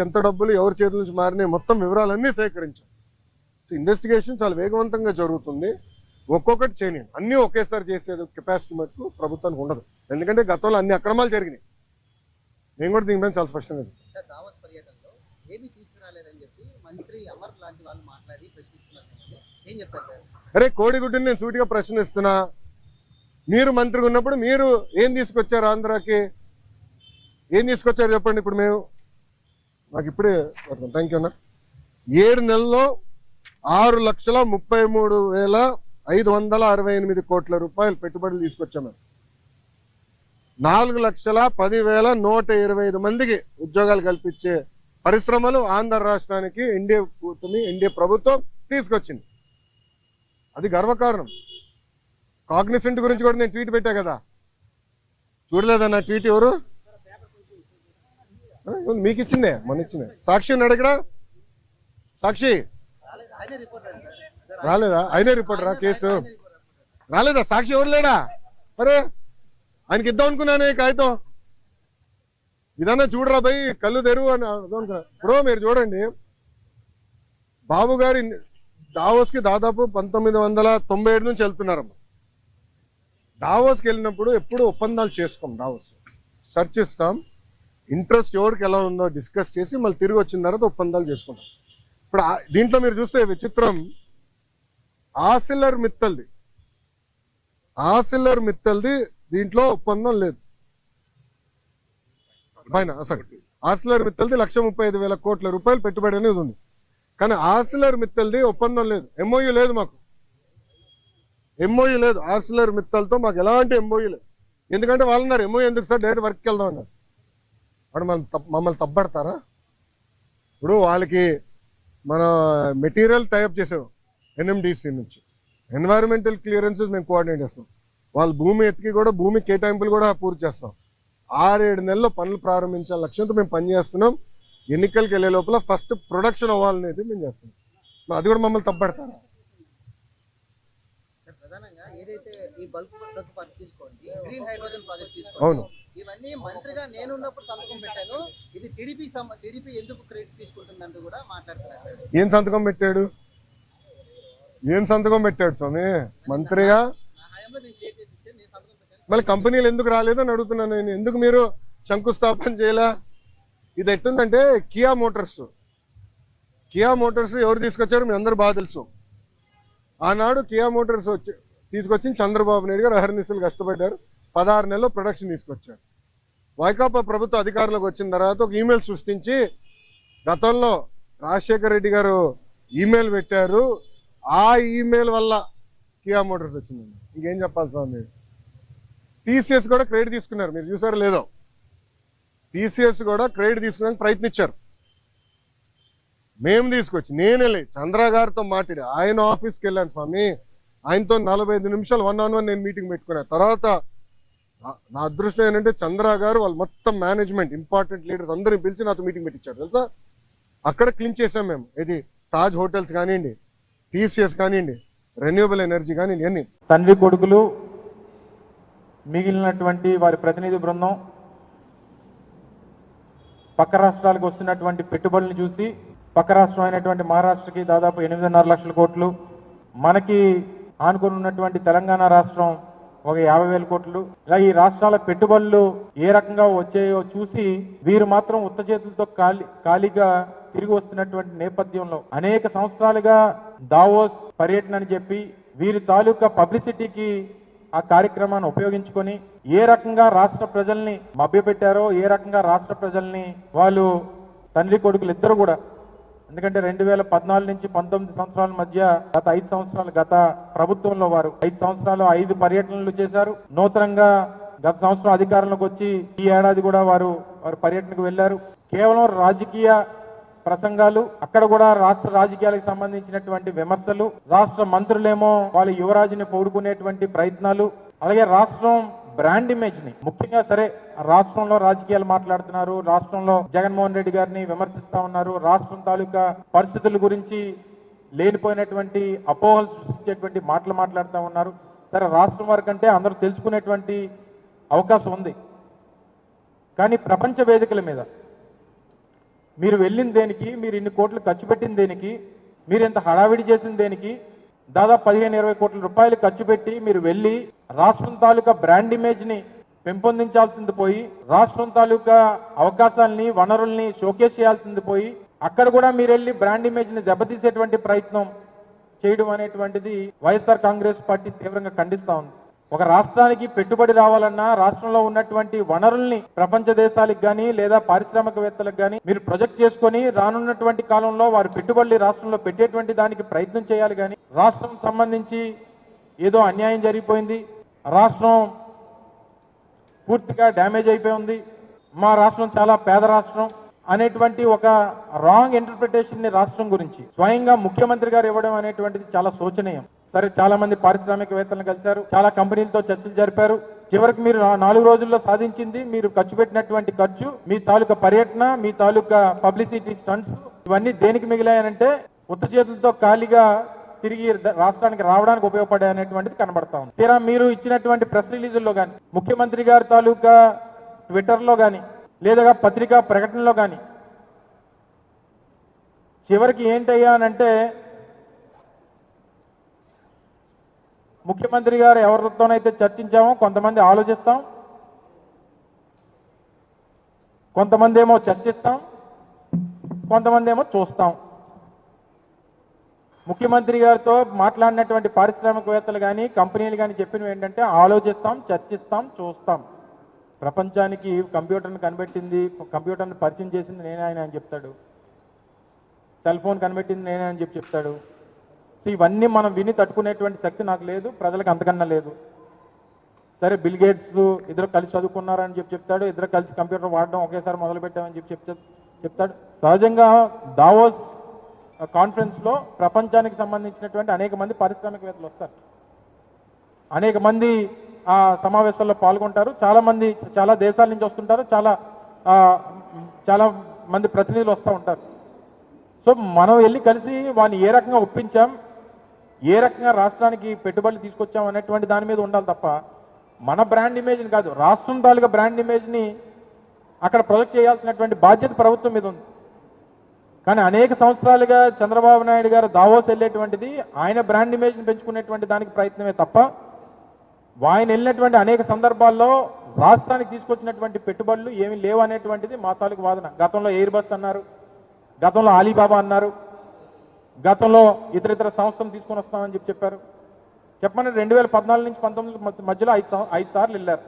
ఎంత డబ్బులు ఎవరి చేతుల నుంచి మారినాయి మొత్తం వివరాలన్నీ సేకరించాం. సో ఇన్వెస్టిగేషన్ చాలా వేగవంతంగా జరుగుతుంది. ఒక్కొక్కటి చేయని అన్నీ ఒకేసారి చేసే కెపాసిటీ మటుకు ప్రభుత్వానికి ఉండదు. ఎందుకంటే గతంలో అన్ని అక్రమాలు జరిగినాయి. నేను కూడా దీనిపైన చాలా స్పష్టంగా అరే కోడిగుడ్డుని నేను సూటిగా ప్రశ్నిస్తున్నా. మీరు మంత్రిగా ఉన్నప్పుడు మీరు ఏం తీసుకొచ్చారు ఆంధ్రాకి? ఏం తీసుకొచ్చారు చెప్పండి. ఇప్పుడు మేము మాకు ఇప్పుడే థ్యాంక్ యూ అన్న 7 నెలల్లో 6,33,568 కోట్ల రూపాయలు పెట్టుబడులు తీసుకొచ్చాము. 4,10,125 మందికి ఉద్యోగాలు కల్పించే పరిశ్రమలు ఆంధ్ర రాష్ట్రానికి ఎన్డీఏ ప్రభుత్వం తీసుకొచ్చింది. అది గర్వకారణం. కాగ్నిసెంట్ గురించి కూడా నేను ట్వీట్ పెట్టా కదా, చూడలేదన్న ట్వీట్? ఎవరు మీకు ఇచ్చిందే, మొన్న ఇచ్చిందే. సాక్షి ఉన్నాడు ఇక్కడ, సాక్షి రాలేదా? ఆయనే రిపోర్టరా? కేసు రాలేదా? సాక్షి ఎవరు లేడా? అరే ఆయనకి ఇద్దాం అనుకున్నానే కాగితం. ఇదన్నా చూడరా భయ్, కళ్ళు తెరువు అని అనుకున్నా. ఇప్పుడు మీరు చూడండి, బాబు గారి దావోస్కి దాదాపు 1997 నుంచి వెళ్తున్నారమ్మా. దావోస్కి వెళ్ళినప్పుడు ఎప్పుడు ఒప్పందాలు చేసుకోం. దావోస్ చర్చిస్తాం, ఇంట్రెస్ట్ ఎవరికి ఎలా ఉందో డిస్కస్ చేసి మళ్ళీ తిరిగి వచ్చిన తర్వాత ఒప్పందాలు చేసుకుంటాం. ఇప్పుడు దీంట్లో మీరు చూస్తే విచిత్రం, ఆసిల్లర్ మిత్తల్ది దీంట్లో ఒప్పందం లేదు. పైన అసలు ఆసిల్లర్ మిత్తల్ది 1,35,000 కోట్ల రూపాయలు పెట్టుబడి అనేది ఉంది. కానీ ఆసిల్లర్ మిత్తల్ది ఒప్పందం లేదు, ఎంఓయూ లేదు. మాకు ఎంఓయూ లేదు ఆసిల్లర్ మిత్తల్తో, మాకు ఎలాంటి ఎంఓయూ లేదు. ఎందుకంటే వాళ్ళు ఉన్నారు ఎంఓయూ ఎందుకు సార్, డైరెక్ట్ వర్క్కి వెళ్దాం అన్నారు. వాడు మమ్మల్ని తప్పబడతారా? ఇప్పుడు వాళ్ళకి మన మెటీరియల్ టైప్ చేసాం ఎన్ఎండిసి నుంచి, ఎన్వైరన్మెంటల్ క్లియరెన్సెస్ మేము కోఆర్డినేట్ చేస్తాం. వాళ్ళు భూమి ఎత్తికి కూడా భూమి కేటాయింపులు కూడా పూర్తి చేస్తాం. 6-7 నెలల్లో పనులు ప్రారంభించాల లక్ష్యంతో మేము పనిచేస్తున్నాం. ఎన్నికలకు వెళ్ళే లోపల ఫస్ట్ ప్రొడక్షన్ అవ్వాలనేది మేము చేస్తున్నాం. అది కూడా మమ్మల్ని తప్పబడతారా? అవును, ఇవన్నీ మంత్రిగా నేనున్నప్పుడు సంతకం పెట్టాను. ఇది టీడీపీ ఎందుకు క్రెడిట్ తీసుకుంటుందంటూ కూడా మాట్లాడుతున్నారు. ఏం సంతకం పెట్టాడు స్వామి మంత్రిగా? మళ్ళీ కంపెనీలు ఎందుకు రాలేదని అడుగుతున్నాను నేను. ఎందుకు మీరు శంకుస్థాపన చేయలే? ఇది ఎట్టుందంటే కియా మోటార్స్ ఎవరు తీసుకొచ్చారో మీ అందరూ బాగా తెలుసు. ఆనాడు కియా మోటార్స్ తీసుకొచ్చి చంద్రబాబు నాయుడు గారు అహర్నిశలు కష్టపడ్డారు. 16 నెలల్లో ప్రొడక్షన్ తీసుకొచ్చారు. వైకాపా ప్రభుత్వ అధికారంలోకి వచ్చిన తర్వాత ఒక ఈమెయిల్ సృష్టించి, గతంలో రాజశేఖర రెడ్డి గారు ఈమెయిల్ పెట్టారు, ఆ ఈమెయిల్ వల్ల కియా మోటార్స్ వచ్చిందండి. ఇంకేం చెప్పాలి స్వామి? టీసీఎస్ కూడా క్రెడిట్ తీసుకున్నారు, మీరు చూసారో లేదో. టీసీఎస్ కూడా క్రెడిట్ తీసుకోవడానికి ప్రయత్నించారు. మేము తీసుకొచ్చి నేనే చంద్ర గారితో మాట్లాడి ఆయన ఆఫీస్కి వెళ్ళాను స్వామి. ఆయనతో 45 నిమిషాలు 1-on-1 నేను మీటింగ్ పెట్టుకున్నాను. తర్వాత నా అదృష్టం ఏంటంటే చంద్ర గారు వాళ్ళు మొత్తం మేనేజ్మెంట్ ఇంపార్టెంట్ లీడర్స్ అందరిని పిలిచి నాతో మీటింగ్ పెట్టించారు తెలుసా. అక్కడ క్లీన్ చేసాం మేము. ఇది తాజ్ హోటల్స్ కానివ్వండి, టీసీఎస్ కానివ్వండి, రెన్యూబుల్ ఎనర్జీ కానివ్వండి, అన్ని. తండ్రి కొడుకులు మిగిలినటువంటి వారి ప్రతినిధి బృందం పక్క రాష్ట్రాలకు వస్తున్నటువంటి పెట్టుబడులను చూసి, పక్క రాష్ట్రం అయినటువంటి మహారాష్ట్రకి దాదాపు 8.5 లక్షల కోట్లు, మనకి ఆనుకొని ఉన్నటువంటి తెలంగాణ రాష్ట్రం ఒక 50,000 కోట్లు, ఇలా ఈ రాష్ట్రాల పెట్టుబడులు ఏ రకంగా వచ్చాయో చూసి వీరు మాత్రం ఉత్త చేతులతో ఖాళీగా తిరిగి వస్తున్నటువంటి నేపథ్యంలో అనేక సంవత్సరాలుగా దావోస్ పర్యటన అని చెప్పి వీరి తాలూకా పబ్లిసిటీకి ఆ కార్యక్రమాన్ని ఉపయోగించుకొని ఏ రకంగా రాష్ట్ర ప్రజల్ని మభ్యపెట్టారో, ఏ రకంగా రాష్ట్ర ప్రజల్ని వాళ్ళు తండ్రి కొడుకులు ఇద్దరు కూడా, ఎందుకంటే 2014 నుంచి 19 సంవత్సరాల మధ్య గత 5 సంవత్సరాలు గత ప్రభుత్వంలో వారు 5 సంవత్సరాలు 5 పర్యటనలు చేశారు. నూతనంగా గత సంవత్సరం అధికారంలోకి వచ్చి ఈ ఏడాది కూడా వారు పర్యటనకు వెళ్లారు. కేవలం రాజకీయ ప్రసంగాలు, అక్కడ కూడా రాష్ట్ర రాజకీయాలకు సంబంధించినటువంటి విమర్శలు, రాష్ట్ర మంత్రులేమో వాళ్ళ యువరాజుని పౌడుకునేటువంటి ప్రయత్నాలు, అలాగే రాష్ట్రం బ్రాండ్ ఇమేజ్ ని, ముఖ్యంగా సరే రాష్ట్రంలో రాజకీయాలు మాట్లాడుతున్నారు, రాష్ట్రంలో జగన్మోహన్ రెడ్డి గారిని విమర్శిస్తా ఉన్నారు, రాష్ట్రం తాలూకా పరిస్థితుల గురించి లేనిపోయినటువంటి అపోహలు సృష్టించేటువంటి మాటలు మాట్లాడుతూ ఉన్నారు. సరే, రాష్ట్రం వరకంటే అందరూ తెలుసుకునేటువంటి అవకాశం ఉంది. కానీ ప్రపంచ వేదికల మీద మీరు వెళ్ళిన దేనికి, మీరు ఇన్ని కోట్లు ఖర్చు పెట్టిన దేనికి, మీరు ఇంత హడావిడి చేసిన దేనికి? దాదాపు 15-20 కోట్ల రూపాయలు ఖర్చు పెట్టి మీరు వెళ్ళి రాష్ట్రం తాలూకా బ్రాండ్ ఇమేజ్ ని పెంపొందించాల్సింది పోయి, రాష్ట్రం తాలూకా అవకాశాలని వనరుల్ని షోకేస్ చేయాల్సింది పోయి, అక్కడ కూడా మీరు వెళ్ళి బ్రాండ్ ఇమేజ్ ని దెబ్బతీసేటువంటి ప్రయత్నం చేయడం అనేటువంటిది వైఎస్ఆర్ కాంగ్రెస్ పార్టీ తీవ్రంగా ఖండిస్తా ఉంది. ఒక రాష్ట్రానికి పెట్టుబడి రావాలన్నా రాష్ట్రంలో ఉన్నటువంటి వనరుల్ని ప్రపంచ దేశాలకు కానీ లేదా పారిశ్రామికవేత్తలకు కానీ మీరు ప్రొజెక్ట్ చేసుకొని రానున్నటువంటి కాలంలో వారి పెట్టుబడులు రాష్ట్రంలో పెట్టేటువంటి దానికి ప్రయత్నం చేయాలి. కానీ రాష్ట్రం సంబంధించి ఏదో అన్యాయం జరిగిపోయింది, రాష్ట్రం పూర్తిగా డ్యామేజ్ అయిపోయి ఉంది, మా రాష్ట్రం చాలా పేద రాష్ట్రం అనేటువంటి ఒక రాంగ్ ఇంటర్ప్రిటేషన్ ని రాష్ట్రం గురించి స్వయంగా ముఖ్యమంత్రి గారు ఇవ్వడం అనేటువంటిది చాలా శోచనీయం. సరే, చాలా మంది పారిశ్రామికవేత్తలను కలిశారు, చాలా కంపెనీలతో చర్చలు జరిపారు. చివరికి మీరు 4 రోజుల్లో సాధించింది, మీరు ఖర్చు పెట్టినటువంటి ఖర్చు, మీ తాలూకా పర్యటన, మీ తాలూకా పబ్లిసిటీ స్టంట్స్ ఇవన్నీ దేనికి మిగిలాయనంటే ఉత్త చేతులతో ఖాళీగా తిరిగి రాష్ట్రానికి రావడానికి ఉపయోగపడే అనేటువంటిది కనబడతా ఉంది. తీరా మీరు ఇచ్చినటువంటి ప్రెస్ రిలీజుల్లో కానీ, ముఖ్యమంత్రి గారి తాలూకా ట్విట్టర్లో కానీ లేదా పత్రికా ప్రకటనలో కానీ చివరికి ఏంటయ్యా అనంటే ముఖ్యమంత్రి గారు ఎవరితోనైతే చర్చించామో కొంతమంది ఆలోచిస్తాం, కొంతమంది ఏమో చర్చిస్తాం, కొంతమంది ఏమో చూస్తాం. ముఖ్యమంత్రి గారితో మాట్లాడినటువంటి పారిశ్రామికవేత్తలు కానీ కంపెనీలు కానీ చెప్పినవి ఏంటంటే ఆలోచిస్తాం, చర్చిస్తాం, చూస్తాం. ప్రపంచానికి కంప్యూటర్ని కనిపెట్టింది, కంప్యూటర్ని పరిచయం చేసింది నేనే అని చెప్తాడు, సెల్ ఫోన్ కనిపెట్టింది నేనే అని చెప్తాడు. సో ఇవన్నీ మనం విని తట్టుకునేటువంటి శక్తి నాకు లేదు, ప్రజలకు అంతకన్నా లేదు. సరే, బిల్ గేట్స్ ఇద్దరు కలిసి చదువుకున్నారని చెప్తాడు, ఇద్దరు కలిసి కంప్యూటర్ వాడడం ఒకేసారి మొదలు పెట్టామని చెప్తాడు. సహజంగా దావోస్ కాన్ఫరెన్స్లో ప్రపంచానికి సంబంధించినటువంటి అనేక మంది పారిశ్రామికవేత్తలు వస్తారు, అనేక మంది ఆ సమావేశాల్లో పాల్గొంటారు, చాలా దేశాల నుంచి వస్తుంటారు, చాలా మంది ప్రతినిధులు వస్తూ ఉంటారు. సో మనం వెళ్ళి కలిసి వాడిని ఏ రకంగా ఒప్పించాం, ఏ రకంగా రాష్ట్రానికి పెట్టుబడులు తీసుకొచ్చాం అనేటువంటి దాని మీద ఉండాలి తప్ప మన బ్రాండ్ ఇమేజ్ని కాదు, రాష్ట్రం తాలూకా బ్రాండ్ ఇమేజ్ని అక్కడ ప్రొజెక్ట్ చేయాల్సినటువంటి బాధ్యత ప్రభుత్వం మీద ఉంది. కానీ అనేక సంవత్సరాలుగా చంద్రబాబు నాయుడు గారు దావోస్ వెళ్ళేటువంటిది ఆయన బ్రాండ్ ఇమేజ్ని పెంచుకునేటువంటి దానికి ప్రయత్నమే తప్ప ఆయన వెళ్ళినటువంటి అనేక సందర్భాల్లో రాష్ట్రానికి తీసుకొచ్చినటువంటి పెట్టుబడులు ఏమీ లేవు అనేటువంటిది మా తాలూకు వాదన. గతంలో ఎయిర్ బస్ అన్నారు, గతంలో ఆలీబాబా అన్నారు, గతంలో ఇతర సంస్థలు తీసుకొని వస్తామని చెప్పారు. చెప్పమని 2014 నుంచి 19 మధ్యలో 5 సార్లు వెళ్ళారు.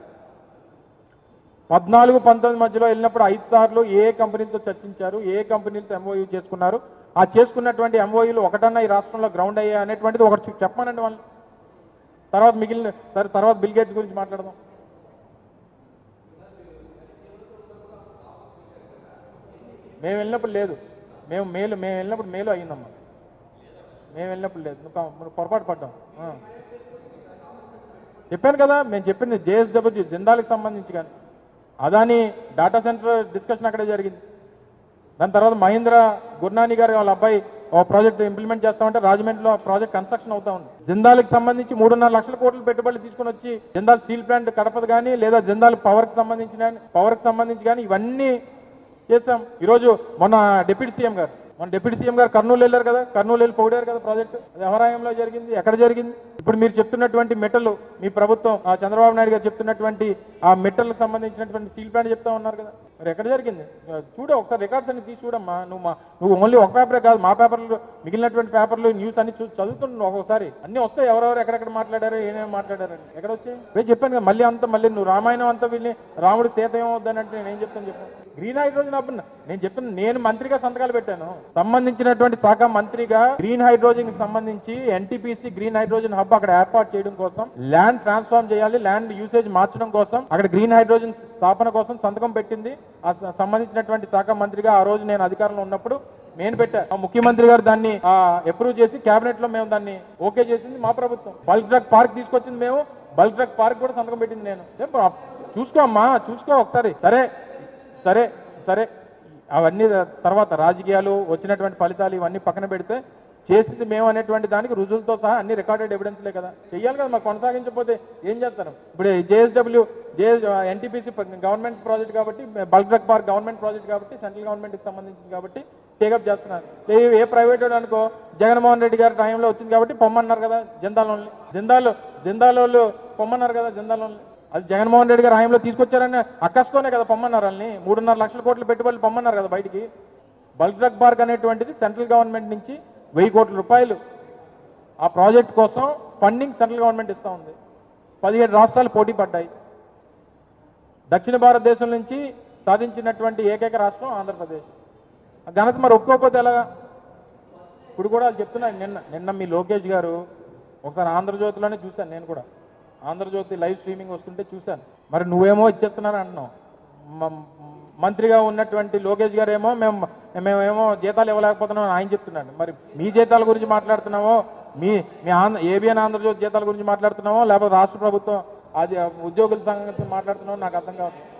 14-19 మధ్యలో వెళ్ళినప్పుడు 5 సార్లు ఏ కంపెనీలతో చర్చించారు, ఏ కంపెనీలతో ఎంఓయూ చేసుకున్నారు, ఆ చేసుకున్నటువంటి ఎంఓయూలు ఒకటన్నా ఈ రాష్ట్రంలో గ్రౌండ్ అయ్యా అనేటువంటిది ఒకటి చెప్పమనండి వాళ్ళు. తర్వాత బిల్ గేట్స్ గురించి మాట్లాడదాం. మేము వెళ్ళినప్పుడు లేదు, మేము వెళ్ళినప్పుడు మేలు అయ్యిందమ్మా, మేము వెళ్ళినప్పుడు లేదు, నువ్వు పొరపాటు పడ్డాం. చెప్పాను కదా, మేము చెప్పింది జేఎస్డబ్ల్యూ జిందాల్కి సంబంధించి కానీ అదాని డాటా సెంటర్ డిస్కషన్ అక్కడే జరిగింది. దాని తర్వాత మహీంద్రా గుర్నాని గారు వాళ్ళ అబ్బాయి ఓ ప్రాజెక్ట్ ఇంప్లిమెంట్ చేస్తామంటే రాజమండ్రిలో ప్రాజెక్ట్ కన్స్ట్రక్షన్ అవుతా ఉంది. జిందాల్కి సంబంధించి 3.5 లక్షల కోట్ల పెట్టుబడులు తీసుకొని వచ్చి జిందాల్ స్టీల్ ప్లాంట్ కడపది కానీ లేదా జిందాల్ పవర్కి సంబంధించి కానీ ఇవన్నీ చేశాం. ఈరోజు మొన్న డిప్యూటీ సీఎం గారు కర్నూలు వెళ్ళారు కదా, కర్నూలు వెళ్ళి పొగిడారు కదా ప్రాజెక్టు. అది ఎవరాయంలో జరిగింది, ఎక్కడ జరిగింది? ఇప్పుడు మీరు చెప్తున్నటువంటి మెటల్, మీ ప్రభుత్వం చంద్రబాబు నాయుడు గారు చెప్తున్నటువంటి ఆ మెటల్కి సంబంధించినటువంటి స్టీల్ ప్లాంట్ చెప్తా ఉన్నారు కదా, మరి ఎక్కడ జరిగింది? చూడ ఒకసారి రికార్డ్స్ అన్ని తీసి చూడమ్మా. నువ్వు ఓన్లీ ఒక పేపరే కాదు, మా పేపర్లు మిగిలినటువంటి పేపర్లు న్యూస్ అన్ని చదువుతున్నావు. ఒక్కొక్కసారి అన్ని వస్తాయి, ఎవరెవరు ఎక్కడెక్కడ మాట్లాడారు, ఏమేమి మాట్లాడారని. ఎక్కడ వచ్చాయి? నేను చెప్పాను కదా, మళ్ళీ నువ్వు రామాయణం అంతా వీళ్ళని రాముడు సీత ఏమవుద్దని అంటే నేనేం చెప్తాను చెప్పాను. గ్రీన్ హైడ్రోజన్ హబ్ నేను చెప్తాను, నేను మంత్రిగా సంతకాలు పెట్టాను, సంబంధించినటువంటి శాఖ మంత్రిగా గ్రీన్ హైడ్రోజన్ కి సంబంధించి ఎన్టీపీసీ గ్రీన్ హైడ్రోజన్ హబ్ అక్కడ ఏర్పాటు చేయడం కోసం, ల్యాండ్ ట్రాన్స్ఫార్మ్ చేయాలి, ల్యాండ్ యూసేజ్ మార్చడం కోసం, అక్కడ గ్రీన్ హైడ్రోజన్ స్థాపన కోసం సంతకం పెట్టింది ఆ సంబంధించినటువంటి శాఖ మంత్రిగా. ఆ రోజు నేను అధికారంలో ఉన్నప్పుడు నేను పెట్టా, ముఖ్యమంత్రి గారు దాన్ని అప్రూవ్ చేసి కేబినెట్ లో మేము దాన్ని ఓకే చేసింది మా ప్రభుత్వం. బల్క్ డ్రగ్ పార్క్ తీసుకొచ్చింది మేము, బల్క్ డ్రగ్ పార్క్ కూడా సంతకం పెట్టింది నేను. చూసుకో అమ్మా, చూసుకో ఒకసారి. సరే అవన్నీ తర్వాత రాజకీయాలు వచ్చినటువంటి ఫలితాలు ఇవన్నీ పక్కన పెడితే చేసింది మేము అనేటువంటి దానికి రుజువులతో సహా అన్ని రికార్డెడ్ ఎవిడెన్స్లే కదా, చెయ్యాలి కదా. మాకు కొనసాగించకపోతే ఏం చేస్తారు? ఇప్పుడు జేఎస్డబ్ల్యూ ఎన్టీపీసీ గవర్నమెంట్ ప్రాజెక్ట్ కాబట్టి, bulk drug park government project కాబట్టి, సెంట్రల్ గవర్నమెంట్కి సంబంధించింది కాబట్టి టేకప్ చేస్తున్నారు. ఏ ప్రైవేట్ అనుకో జగన్మోహన్ రెడ్డి గారి టైంలో వచ్చింది కాబట్టి పొమ్మన్నారు కదా జిందాలోని, జిందాలో పొమ్మన్నారు కదా జిందాలోని. అది జగన్మోహన్ రెడ్డి గారి హయాంలో తీసుకొచ్చారని అక్కస్తోనే కదా పొమ్మన్నారు వాళ్ళని. 3.5 లక్షల కోట్ల పెట్టుబడులు పొమ్మన్నారు కదా బయటికి. బల్క్ డ్రగ్ పార్క్ అనేటువంటిది సెంట్రల్ గవర్నమెంట్ నుంచి 1000 కోట్ల రూపాయలు ఆ ప్రాజెక్ట్ కోసం ఫండింగ్ సెంట్రల్ గవర్నమెంట్ ఇస్తూ ఉంది. 17 రాష్ట్రాలు పోటీ పడ్డాయి. దక్షిణ భారతదేశం నుంచి సాధించినటువంటి ఏకైక రాష్ట్రం ఆంధ్రప్రదేశ్. ఆ ఘనత మరి ఒప్పుకోకపోతే ఎలాగా? ఇప్పుడు కూడా చెప్తున్నాను, నిన్న మీ లోకేష్ గారు ఒకసారి ఆంధ్రజ్యోతిలోనే చూశాను, నేను కూడా ఆంధ్రజ్యోతి లైవ్ స్ట్రీమింగ్ వస్తుంటే చూశాను. మరి నువ్వేమో ఇచ్చేస్తున్నాను అంటున్నావు, మంత్రిగా ఉన్నటువంటి లోకేష్ గారు ఏమో మేమేమో జీతాలు ఇవ్వలేకపోతున్నాం ఆయన చెప్తున్నాడు. మరి మీ జీతాల గురించి మాట్లాడుతున్నామో, మీ ఏబిఎన్ ఆంధ్రజ్యోతి జీతాల గురించి మాట్లాడుతున్నామో, లేకపోతే రాష్ట్ర ప్రభుత్వం అది ఉద్యోగుల సంఘం మాట్లాడుతున్నామో నాకు అర్థం కాదు.